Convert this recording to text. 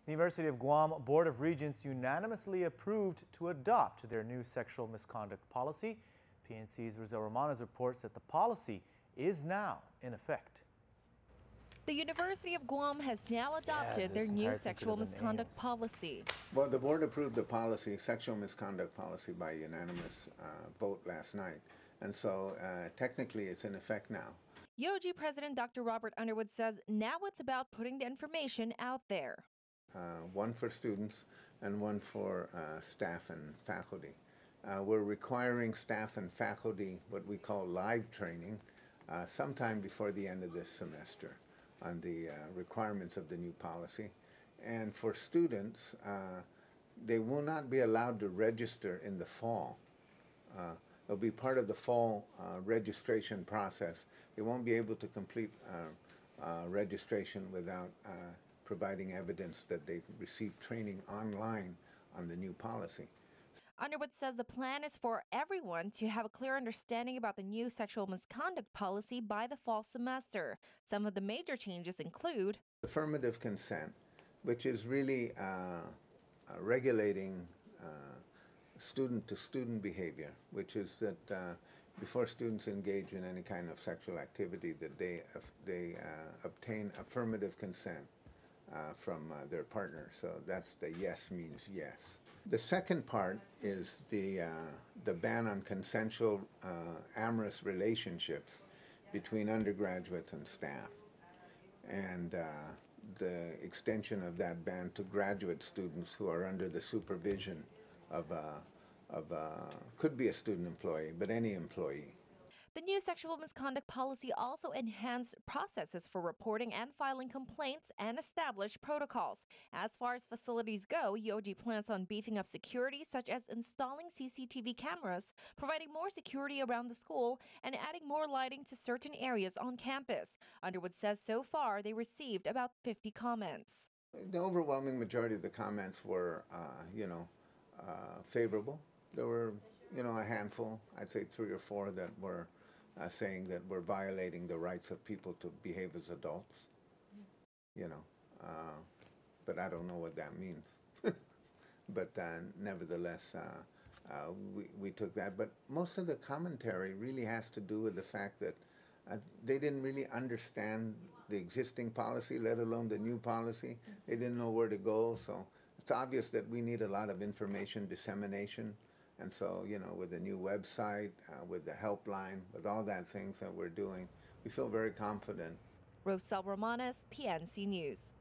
The University of Guam Board of Regents unanimously approved to adopt their new sexual misconduct policy. PNC's Rizal Romano's reports that the policy is now in effect. The University of Guam has now adopted their new sexual misconduct policy. Well, the board approved the policy, sexual misconduct policy, by unanimous vote last night. And so technically it's in effect now. UOG President Dr. Robert Underwood says now it's about putting the information out there. One for students and one for staff and faculty. We're requiring staff and faculty what we call live training sometime before the end of this semester on the requirements of the new policy. And for students, they will not be allowed to register in the fall. It'll be part of the fall registration process. They won't be able to complete registration without providing evidence that they've received training online on the new policy. Underwood says the plan is for everyone to have a clear understanding about the new sexual misconduct policy by the fall semester. Some of the major changes include affirmative consent, which is really regulating student-to-student behavior, which is that before students engage in any kind of sexual activity, that they obtain affirmative consent from their partner. So that's the yes means yes. The second part is the ban on consensual amorous relationships between undergraduates and staff, and the extension of that ban to graduate students who are under the supervision of could be a student employee, but any employee. The new sexual misconduct policy also enhanced processes for reporting and filing complaints and established protocols. As far as facilities go, UOG plans on beefing up security, such as installing CCTV cameras, providing more security around the school, and adding more lighting to certain areas on campus. Underwood says so far they received about 50 comments. The overwhelming majority of the comments were, favorable. There were, a handful, I'd say 3 or 4 that were saying that we're violating the rights of people to behave as adults, but I don't know what that means. But nevertheless, we took that. But most of the commentary really has to do with the fact that they didn't really understand the existing policy, let alone the new policy. They didn't know where to go, so it's obvious that we need a lot of information dissemination. And so, with the new website, with the helpline, with all that things that we're doing, we feel very confident. Rizal Romano, PNC News.